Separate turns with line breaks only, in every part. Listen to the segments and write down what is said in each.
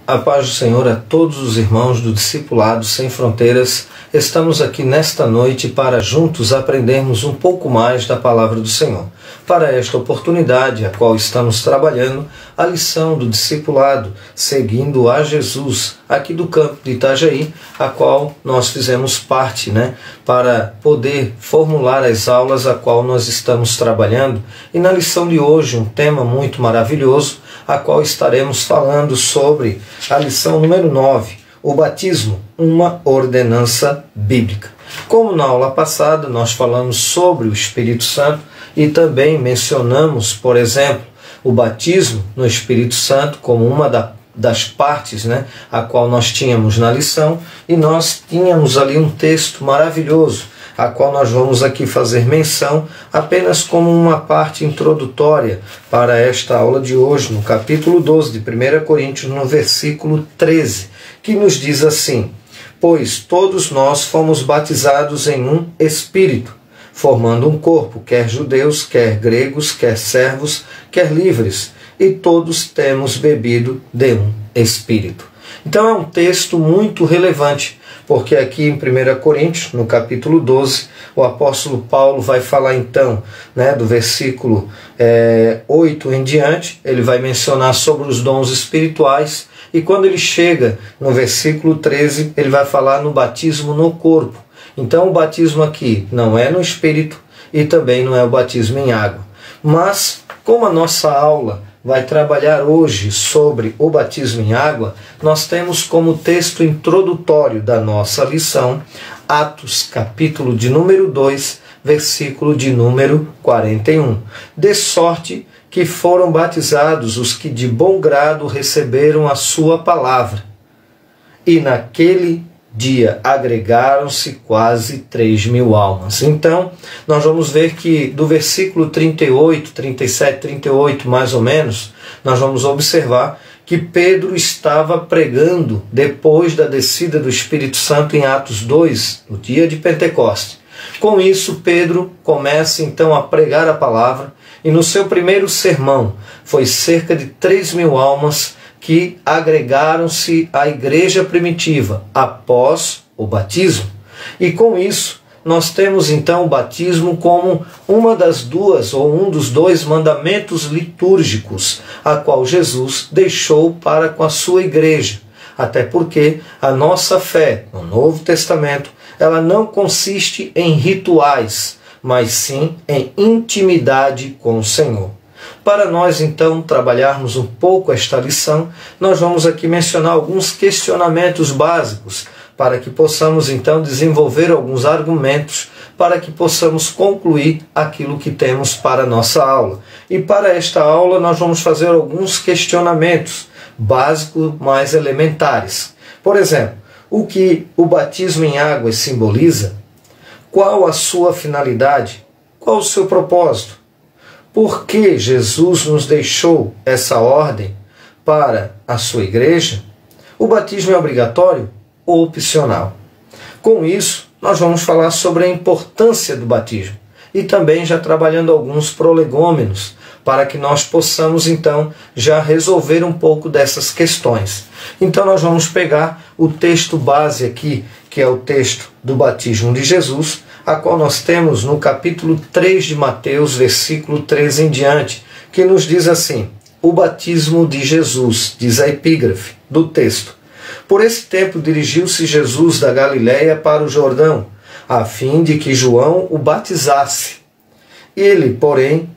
A paz do Senhor a todos os irmãos do Discipulado Sem Fronteiras. Estamos aqui nesta noite para juntos aprendermos um pouco mais da Palavra do Senhor. Para esta oportunidade, a qual estamos trabalhando, a lição do Discipulado, seguindo a Jesus, aqui do campo de Itajaí, a qual nós fizemos parte, para poder formular as aulas a qual nós estamos trabalhando. E na lição de hoje, um tema muito maravilhoso, a qual estaremos falando sobre a lição número 9, o batismo, uma ordenança bíblica. Como na aula passada nós falamos sobre o Espírito Santo e também mencionamos, por exemplo, o batismo no Espírito Santo como uma das partes, a qual nós tínhamos na lição, e nós tínhamos ali um texto maravilhoso, a qual nós vamos aqui fazer menção apenas como uma parte introdutória para esta aula de hoje, no capítulo 12 de 1 Coríntios, no versículo 13, que nos diz assim: pois todos nós fomos batizados em um Espírito, formando um corpo, quer judeus, quer gregos, quer servos, quer livres, e todos temos bebido de um Espírito. Então é um texto muito relevante, porque aqui em 1 Coríntios, no capítulo 12, o apóstolo Paulo vai falar então, do versículo 8 em diante, ele vai mencionar sobre os dons espirituais, e quando ele chega no versículo 13, ele vai falar no batismo no corpo. Então o batismo aqui não é no Espírito e também não é o batismo em água. Mas, como a nossa aula vai trabalhar hoje sobre o batismo em água, nós temos como texto introdutório da nossa lição Atos, capítulo de número 2, versículo de número 41. De sorte que foram batizados os que de bom grado receberam a sua palavra. E naquele dia agregaram-se quase 3.000 almas. Então, nós vamos ver que do versículo 38, 37, 38 mais ou menos, nós vamos observar que Pedro estava pregando depois da descida do Espírito Santo em Atos 2, no dia de Pentecostes. Com isso, Pedro começa então a pregar a palavra, e no seu primeiro sermão foi cerca de 3.000 almas que agregaram-se à igreja primitiva após o batismo. E com isso, nós temos então o batismo como uma das duas ou um dos dois mandamentos litúrgicos a qual Jesus deixou para com a sua igreja. Até porque a nossa fé no Novo Testamento, ela não consiste em rituais, mas sim em intimidade com o Senhor. Para nós, então, trabalharmos um pouco esta lição, nós vamos aqui mencionar alguns questionamentos básicos para que possamos, então, desenvolver alguns argumentos para que possamos concluir aquilo que temos para a nossa aula. E para esta aula, nós vamos fazer alguns questionamentos básicos mais elementares. Por exemplo, o que o batismo em água simboliza? Qual a sua finalidade? Qual o seu propósito? Por que Jesus nos deixou essa ordem para a sua igreja? O batismo é obrigatório ou opcional? Com isso, nós vamos falar sobre a importância do batismo e também já trabalhando alguns prolegômenos para que nós possamos então já resolver um pouco dessas questões. Então nós vamos pegar o texto base aqui, que é o texto do batismo de Jesus, a qual nós temos no capítulo 3 de Mateus, versículo 13 em diante, que nos diz assim: o batismo de Jesus, diz a epígrafe do texto. Por esse tempo dirigiu-se Jesus da Galiléia para o Jordão, a fim de que João o batizasse. Ele, porém,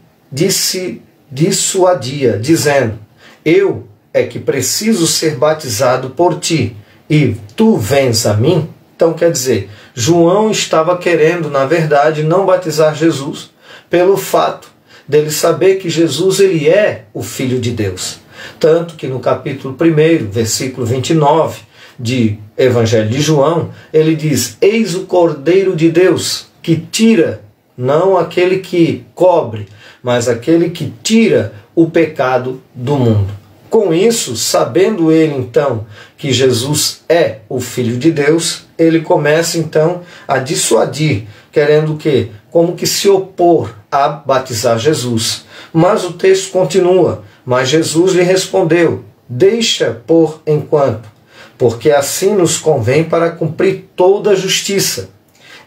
dissuadia, dizendo: eu é que preciso ser batizado por ti, e tu vens a mim? Então quer dizer, João estava querendo, na verdade, não batizar Jesus, pelo fato dele saber que Jesus ele é o Filho de Deus. Tanto que no capítulo 1, versículo 29 de Evangelho de João, ele diz: eis o Cordeiro de Deus que tira, não aquele que cobre, mas aquele que tira o pecado do mundo. Com isso, sabendo ele então que Jesus é o Filho de Deus, ele começa então a dissuadir, querendo o quê? Como que se opor a batizar Jesus. Mas o texto continua: mas Jesus lhe respondeu: deixa por enquanto, porque assim nos convém para cumprir toda a justiça.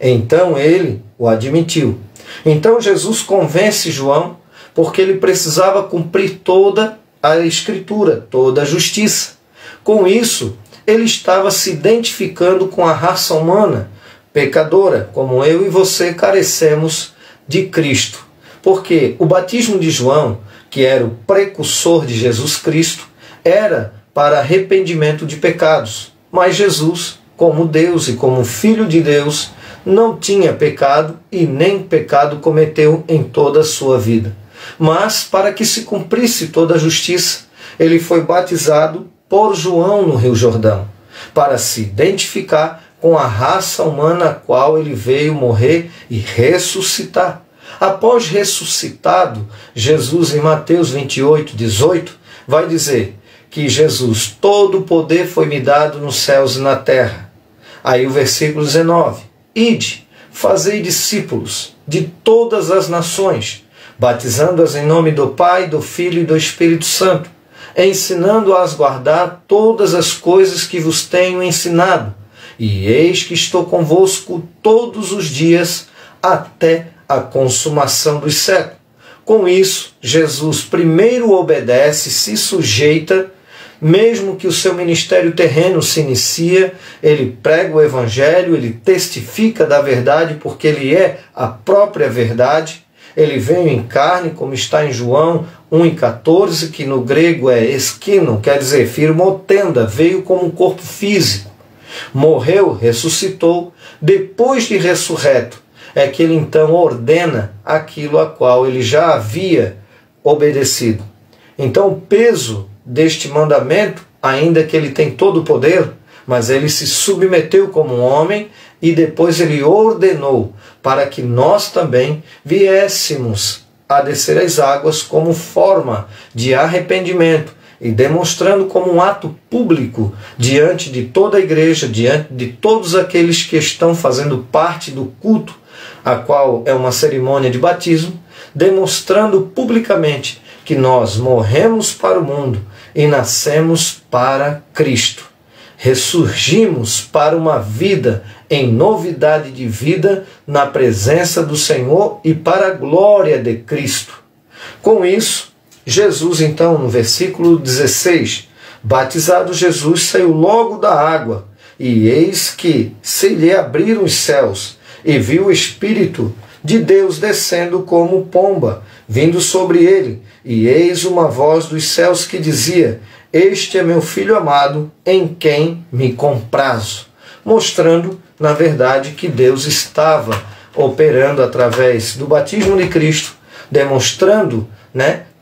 Então ele o admitiu. Então Jesus convence João, porque ele precisava cumprir toda a Escritura, toda a justiça. Com isso, ele estava se identificando com a raça humana, pecadora, como eu e você carecemos de Cristo. Porque o batismo de João, que era o precursor de Jesus Cristo, era para arrependimento de pecados. Mas Jesus, como Deus e como Filho de Deus, não tinha pecado e nem pecado cometeu em toda a sua vida. Mas, para que se cumprisse toda a justiça, ele foi batizado por João no Rio Jordão, para se identificar com a raça humana a qual ele veio morrer e ressuscitar. Após ressuscitado, Jesus, em Mateus 28, 18, vai dizer que Jesus, todo o poder foi me dado nos céus e na terra. Aí o versículo 19, ide, fazei discípulos de todas as nações, batizando-as em nome do Pai, do Filho e do Espírito Santo, ensinando-as a guardar todas as coisas que vos tenho ensinado. E eis que estou convosco todos os dias até a consumação dos séculos. Com isso, Jesus primeiro obedece, se sujeita, mesmo que o seu ministério terreno se inicia, ele prega o Evangelho, ele testifica da verdade, porque ele é a própria verdade. Ele veio em carne, como está em João 1,14, que no grego é esquinon, quer dizer, firmou tenda, veio como um corpo físico. Morreu, ressuscitou, depois de ressurreto, é que ele então ordena aquilo a qual ele já havia obedecido. Então o peso deste mandamento, ainda que ele tem todo o poder, mas ele se submeteu como um homem e depois ele ordenou para que nós também viéssemos a descer as águas como forma de arrependimento e demonstrando como um ato público diante de toda a igreja, diante de todos aqueles que estão fazendo parte do culto, a qual é uma cerimônia de batismo, demonstrando publicamente que nós morremos para o mundo e nascemos para Cristo. Ressurgimos para uma vida em novidade de vida na presença do Senhor e para a glória de Cristo. Com isso, Jesus então, no versículo 16, batizado Jesus, saiu logo da água, e eis que se lhe abriram os céus, e viu o Espírito de Deus descendo como pomba, vindo sobre ele, e eis uma voz dos céus que dizia, este é meu Filho amado, em quem me comprazo. Mostrando, na verdade, que Deus estava operando através do batismo de Cristo, demonstrando,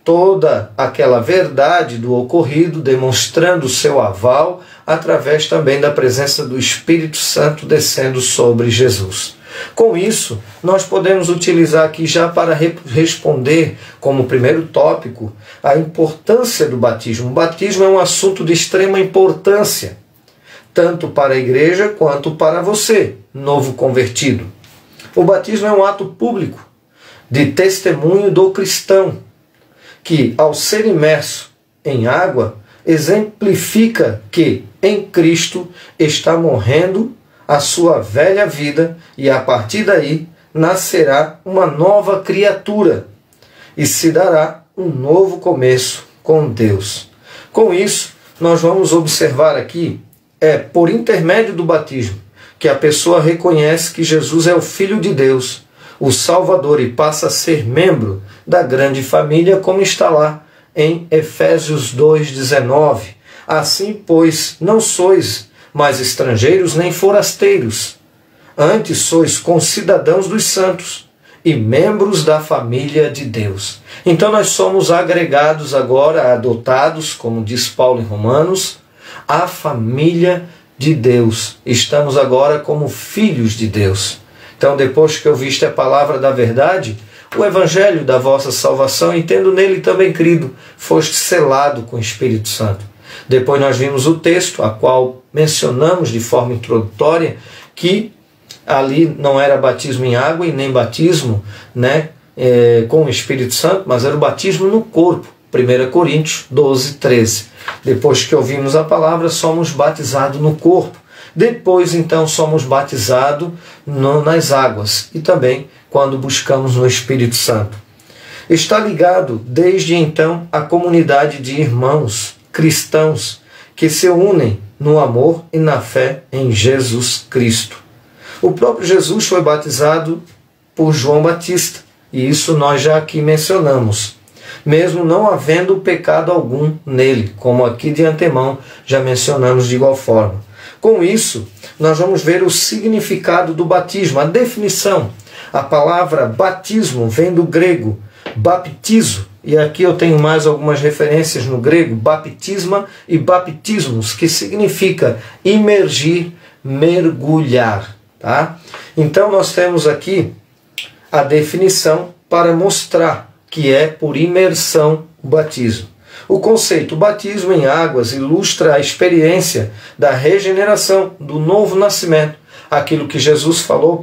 toda aquela verdade do ocorrido, demonstrando o seu aval, através também da presença do Espírito Santo descendo sobre Jesus. Com isso, nós podemos utilizar aqui já para responder como primeiro tópico a importância do batismo. O batismo é um assunto de extrema importância, tanto para a igreja quanto para você, novo convertido. O batismo é um ato público de testemunho do cristão, que ao ser imerso em água, exemplifica que em Cristo está morrendo a sua velha vida e a partir daí nascerá uma nova criatura e se dará um novo começo com Deus. Com isso, nós vamos observar aqui, por intermédio do batismo, que a pessoa reconhece que Jesus é o Filho de Deus, o Salvador, e passa a ser membro da grande família, como está lá em Efésios 2,19. Assim, pois, não sois mais estrangeiros nem forasteiros, antes sois concidadãos dos santos e membros da família de Deus. Então nós somos agregados agora, adotados, como diz Paulo em Romanos, à família de Deus. Estamos agora como filhos de Deus. Então, depois que ouviste a palavra da verdade, o evangelho da vossa salvação, e tendo nele também crido, foste selado com o Espírito Santo. Depois nós vimos o texto, a qual mencionamos de forma introdutória, que ali não era batismo em água e nem batismo com o Espírito Santo, mas era o batismo no corpo, 1 Coríntios 12, 13. Depois que ouvimos a palavra, somos batizados no corpo. Depois, então, somos batizados nas águas e também quando buscamos no Espírito Santo. Está ligado, desde então, à comunidade de irmãos cristãos que se unem no amor e na fé em Jesus Cristo. O próprio Jesus foi batizado por João Batista, e isso nós já aqui mencionamos, mesmo não havendo pecado algum nele, como aqui de antemão já mencionamos de igual forma. Com isso, nós vamos ver o significado do batismo, a definição. A palavra batismo vem do grego baptizo, e aqui eu tenho mais algumas referências no grego, baptisma e baptismos, que significa imergir, mergulhar. Tá? Então nós temos aqui a definição para mostrar que é por imersão o batismo. O conceito batismo em águas ilustra a experiência da regeneração, do novo nascimento. Aquilo que Jesus falou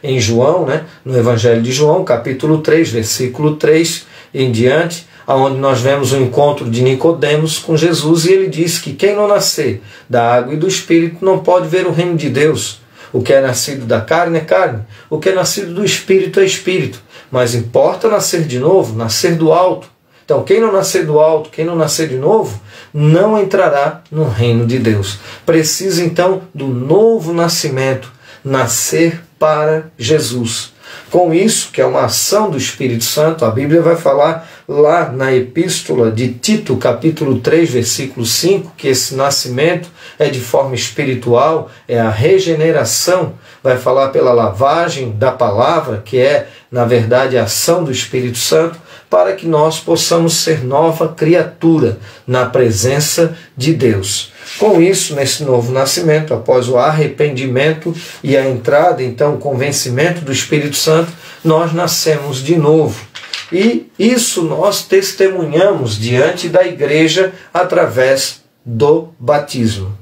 em João, né, no Evangelho de João, capítulo 3, versículo 3 em diante, onde nós vemos o encontro de Nicodemos com Jesus, e ele diz que quem não nascer da água e do Espírito não pode ver o reino de Deus. O que é nascido da carne é carne, o que é nascido do Espírito é Espírito. Mas importa nascer de novo, nascer do alto. Então, quem não nascer do alto, quem não nascer de novo, não entrará no reino de Deus. Precisa, então, do novo nascimento, nascer para Jesus. Com isso, que é uma ação do Espírito Santo, a Bíblia vai falar lá na epístola de Tito, capítulo 3, versículo 5, que esse nascimento é de forma espiritual, é a regeneração, vai falar pela lavagem da palavra, que é, na verdade, a ação do Espírito Santo, para que nós possamos ser nova criatura na presença de Deus. Com isso, nesse novo nascimento, após o arrependimento e a entrada, então, o convencimento do Espírito Santo, nós nascemos de novo. E isso nós testemunhamos diante da igreja através do batismo.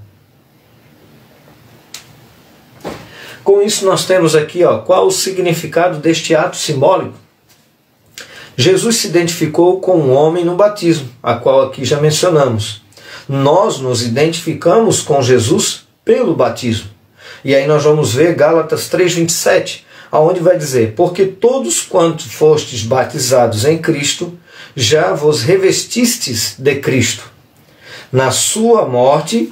Com isso nós temos aqui, qual o significado deste ato simbólico? Jesus se identificou com um homem no batismo, a qual aqui já mencionamos. Nós nos identificamos com Jesus pelo batismo. E aí nós vamos ver Gálatas 3,27, aonde vai dizer: porque todos quantos fostes batizados em Cristo, já vos revestistes de Cristo. Na sua morte,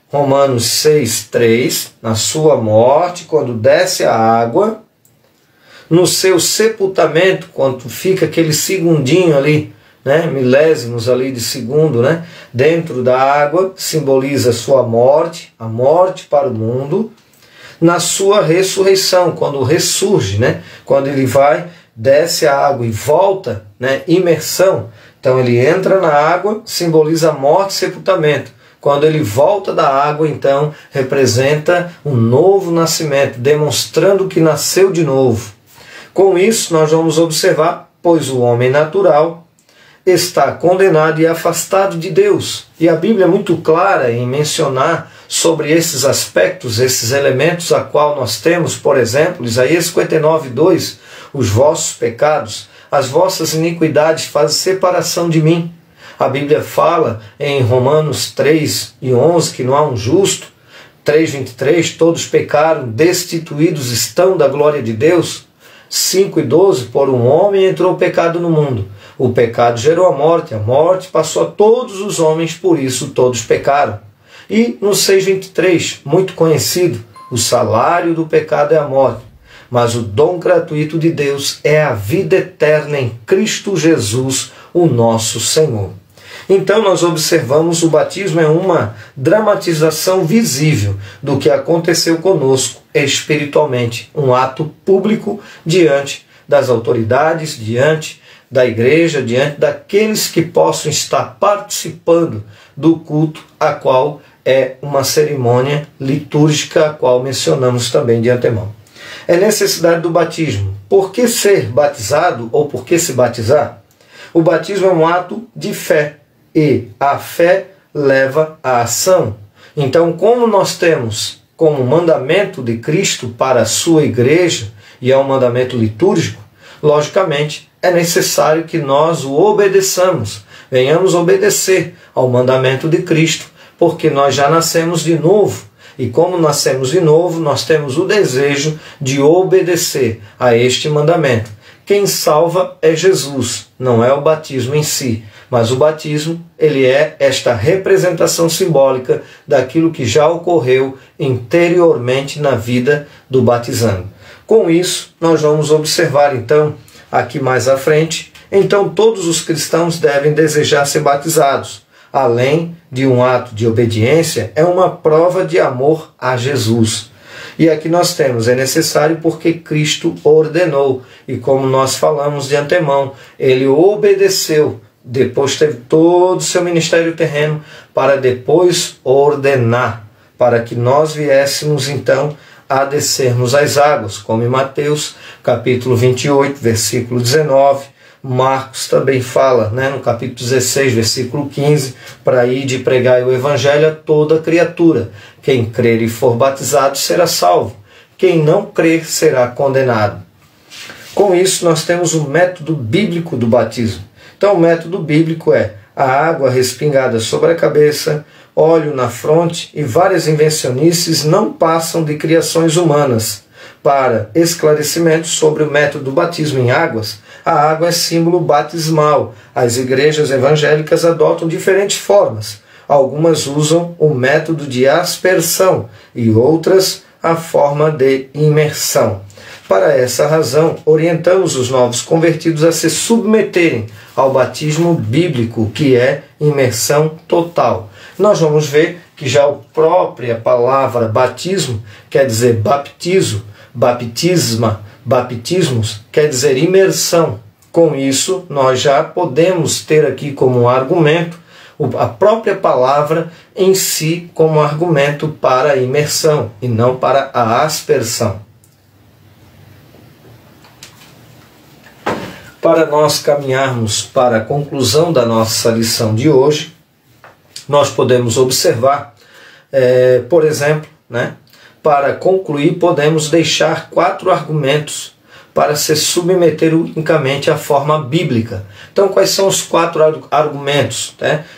Romanos 6,3, na sua morte, quando desce a água, no seu sepultamento, quando fica aquele segundinho ali, milésimos ali de segundo, dentro da água, simboliza a sua morte, a morte para o mundo. Na sua ressurreição, quando ressurge, quando ele vai, desce a água e volta, imersão. Então ele entra na água, simboliza a morte e sepultamento. Quando ele volta da água, então, representa um novo nascimento, demonstrando que nasceu de novo. Com isso, nós vamos observar, pois o homem natural está condenado e afastado de Deus. E a Bíblia é muito clara em mencionar sobre esses aspectos, esses elementos a qual nós temos, por exemplo, Isaías 59, 2, os vossos pecados, as vossas iniquidades fazem separação de mim. A Bíblia fala em Romanos 3 e 11 que não há um justo. 3:23, todos pecaram, destituídos estão da glória de Deus. 5:12, por um homem entrou o pecado no mundo. O pecado gerou a morte passou a todos os homens, por isso todos pecaram. E no 6:23, muito conhecido, o salário do pecado é a morte, mas o dom gratuito de Deus é a vida eterna em Cristo Jesus, o nosso Senhor. Então nós observamos o batismo é uma dramatização visível do que aconteceu conosco espiritualmente, um ato público diante das autoridades, diante da igreja, diante daqueles que possam estar participando do culto, a qual é uma cerimônia litúrgica, a qual mencionamos também de antemão. É necessidade do batismo. Por que ser batizado ou por que se batizar? O batismo é um ato de fé e a fé leva à ação. Então, como nós temos como mandamento de Cristo para a sua igreja, e é um mandamento litúrgico, logicamente, é necessário que nós o obedeçamos, venhamos obedecer ao mandamento de Cristo, porque nós já nascemos de novo. E como nascemos de novo, nós temos o desejo de obedecer a este mandamento. Quem salva é Jesus, não é o batismo em si, mas o batismo, ele é esta representação simbólica daquilo que já ocorreu interiormente na vida do batizando. Com isso, nós vamos observar então, aqui mais à frente, então todos os cristãos devem desejar ser batizados. Além de um ato de obediência, é uma prova de amor a Jesus. E aqui nós temos, é necessário porque Cristo ordenou. E como nós falamos de antemão, ele obedeceu. Depois teve todo o seu ministério terreno para depois ordenar, para que nós viéssemos então a descermos as águas, como em Mateus capítulo 28, versículo 19. Marcos também fala, no capítulo 16, versículo 15, para ir de pregar o evangelho a toda criatura. Quem crer e for batizado será salvo. Quem não crer será condenado. Com isso, nós temos o método bíblico do batismo. Então, o método bíblico é a água respingada sobre a cabeça, óleo na fronte e várias invencionices não passam de criações humanas. Para esclarecimento sobre o método do batismo em águas, a água é símbolo batismal. As igrejas evangélicas adotam diferentes formas. Algumas usam o método de aspersão e outras a forma de imersão. Para essa razão, orientamos os novos convertidos a se submeterem ao batismo bíblico, que é imersão total. Nós vamos ver que já a própria palavra batismo quer dizer baptizo, baptisma, baptismos, quer dizer imersão. Com isso, nós já podemos ter aqui como um argumento a própria palavra em si como argumento para a imersão e não para a aspersão. Para nós caminharmos para a conclusão da nossa lição de hoje, nós podemos observar, por exemplo, para concluir, podemos deixar 4 argumentos para se submeter unicamente à forma bíblica. Então, quais são os 4 argumentos?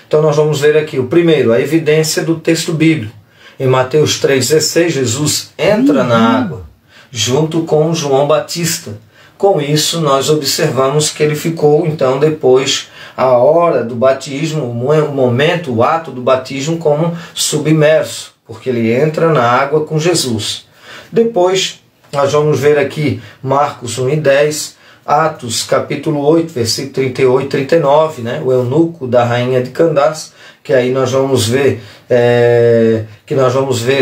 Então, nós vamos ver aqui. O primeiro, a evidência do texto bíblico. Em Mateus 3,16, Jesus entra na água, junto com João Batista. Com isso, nós observamos que ele ficou, então, depois, a hora do batismo, o momento, o ato do batismo, como submerso, porque ele entra na água com Jesus. Depois, nós vamos ver aqui Marcos 1:10, Atos capítulo 8, versículo 38 e 39, o eunuco da rainha de Candás, que aí nós vamos ver,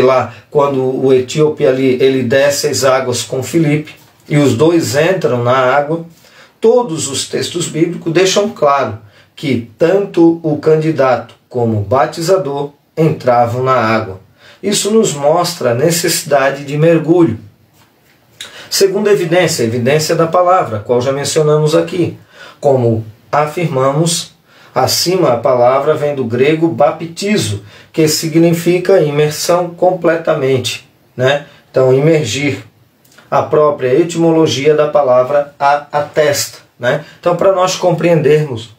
lá quando o etíope ali, ele desce as águas com Filipe, e os dois entram na água. Todos os textos bíblicos deixam claro que tanto o candidato como o batizador entravam na água. Isso nos mostra a necessidade de mergulho. Segunda evidência, a evidência da palavra, a qual já mencionamos aqui. Como afirmamos, acima a palavra vem do grego baptizo, que significa imersão completamente. Então, imergir. A própria etimologia da palavra atesta. Então, para nós compreendermos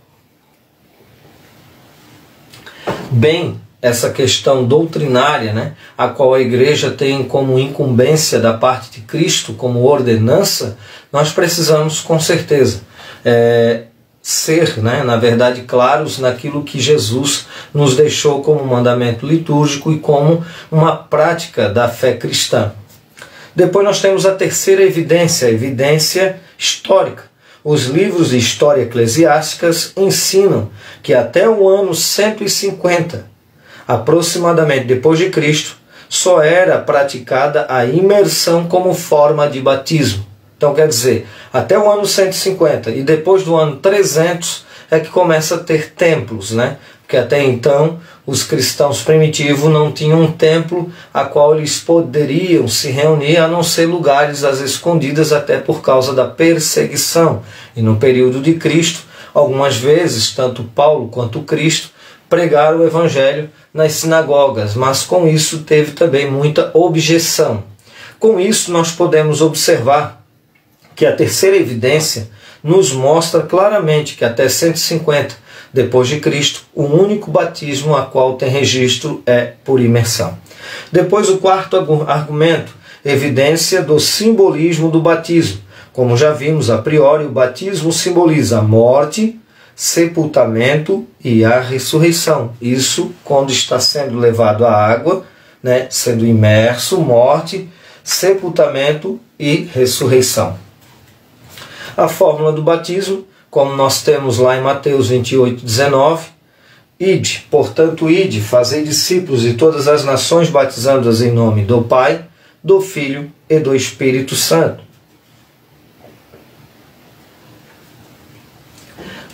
bem essa questão doutrinária, a qual a igreja tem como incumbência da parte de Cristo, como ordenança, nós precisamos com certeza ser, na verdade, claros naquilo que Jesus nos deixou como mandamento litúrgico e como uma prática da fé cristã. Depois nós temos a terceira evidência, a evidência histórica. Os livros de história eclesiásticas ensinam que até o ano 150, aproximadamente depois de Cristo, só era praticada a imersão como forma de batismo. Então quer dizer, até o ano 150 e depois do ano 300 é que começa a ter templos, Porque até então os cristãos primitivos não tinham um templo a qual eles poderiam se reunir, a não ser lugares às escondidas, até por causa da perseguição. E no período de Cristo, algumas vezes, tanto Paulo quanto Cristo pregaram o evangelho nas sinagogas, mas com isso teve também muita objeção. Com isso nós podemos observar que a terceira evidência nos mostra claramente que até 150 depois de Cristo, o único batismo a qual tem registro é por imersão. Depois, o quarto argumento, evidência do simbolismo do batismo. Como já vimos a priori, o batismo simboliza a morte, sepultamento e a ressurreição. Isso quando está sendo levado à água, né, sendo imerso, morte, sepultamento e ressurreição. A fórmula do batismo, como nós temos lá em Mateus 28, 19, ide, portanto ide, fazei discípulos de todas as nações, batizando-as em nome do Pai, do Filho e do Espírito Santo.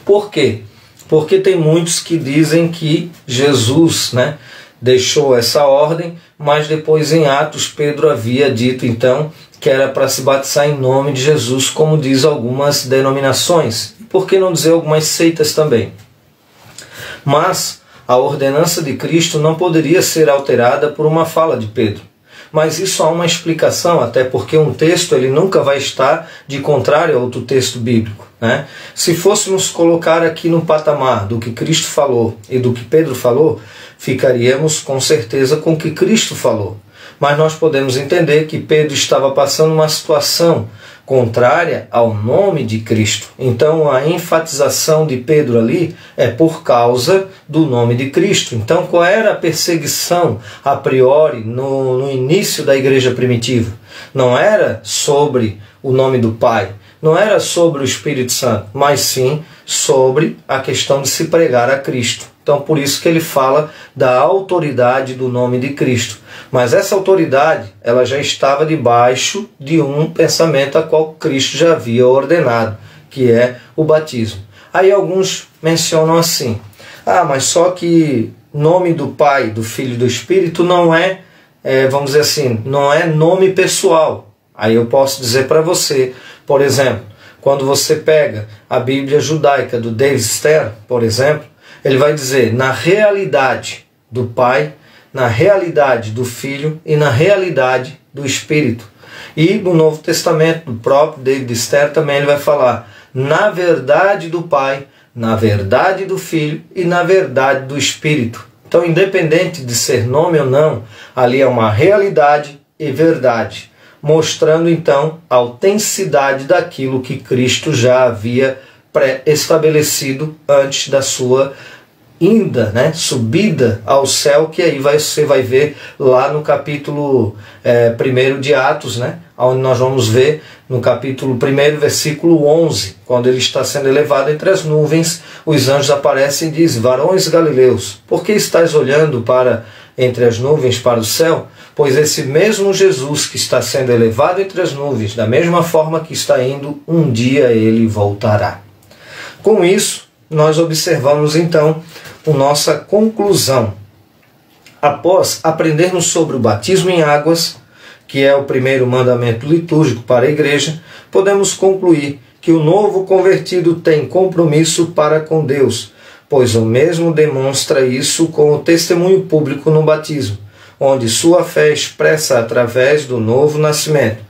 Por quê? Porque tem muitos que dizem que Jesus, né, deixou essa ordem, mas depois em Atos Pedro havia dito então que era para se batizar em nome de Jesus, como diz algumas denominações. Por que não dizer algumas seitas também? Mas a ordenança de Cristo não poderia ser alterada por uma fala de Pedro. Mas isso há uma explicação, até porque um texto ele nunca vai estar de contrário a outro texto bíblico, né? Se fôssemos colocar aqui no patamar do que Cristo falou e do que Pedro falou, ficaríamos com certeza com o que Cristo falou. Mas nós podemos entender que Pedro estava passando uma situação contrária ao nome de Cristo. Então a enfatização de Pedro ali é por causa do nome de Cristo. Então qual era a perseguição a priori no início da igreja primitiva? Não era sobre o nome do Pai, não era sobre o Espírito Santo, mas sim sobre a questão de se pregar a Cristo. Então por isso que ele fala da autoridade do nome de Cristo. Mas essa autoridade, ela já estava debaixo de um pensamento a qual Cristo já havia ordenado, que é o batismo. Aí alguns mencionam assim, mas só que nome do Pai, do Filho e do Espírito não vamos dizer assim, não é nome pessoal. Aí eu posso dizer para você, por exemplo, quando você pega a Bíblia judaica do David Ster, por exemplo, ele vai dizer, na realidade do Pai, na realidade do Filho e na realidade do Espírito. E no Novo Testamento, do próprio David Ster, também ele vai falar na verdade do Pai, na verdade do Filho e na verdade do Espírito. Então, independente de ser nome ou não, ali é uma realidade e verdade, mostrando então a autenticidade daquilo que Cristo já havia pré-estabelecido antes da sua subida ao céu, que aí você vai ver lá no capítulo 1 de Atos, onde nós vamos ver no capítulo 1, versículo 11, quando ele está sendo elevado entre as nuvens, os anjos aparecem e dizem, varões galileus, por que estáis olhando para entre as nuvens para o céu? Pois esse mesmo Jesus que está sendo elevado entre as nuvens, da mesma forma que está indo, um dia ele voltará. Com isso, nós observamos então a nossa conclusão. Após aprendermos sobre o batismo em águas, que é o primeiro mandamento litúrgico para a igreja, podemos concluir que o novo convertido tem compromisso para com Deus, pois o mesmo demonstra isso com o testemunho público no batismo, onde sua fé expressa através do novo nascimento.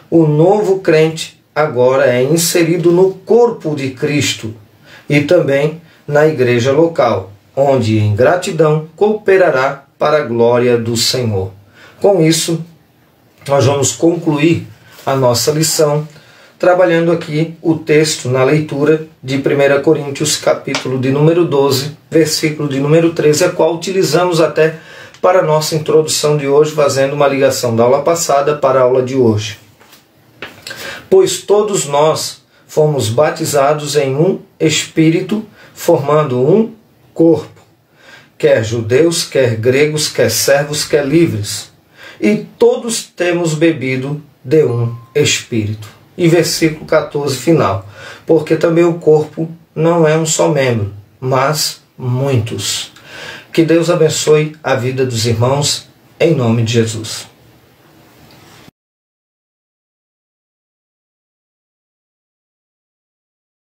O novo crente agora é inserido no corpo de Cristo e também na igreja local, onde em gratidão cooperará para a glória do Senhor. Com isso, nós vamos concluir a nossa lição, trabalhando aqui o texto na leitura de 1 Coríntios, capítulo de número 12, versículo de número 13, a qual utilizamos até para a nossa introdução de hoje, fazendo uma ligação da aula passada para a aula de hoje. Pois todos nós fomos batizados em um Espírito, formando um corpo, quer judeus, quer gregos, quer servos, quer livres, e todos temos bebido de um Espírito. E versículo 14 final, porque também o corpo não é um só membro, mas muitos. Que Deus abençoe a vida dos irmãos, em nome de Jesus.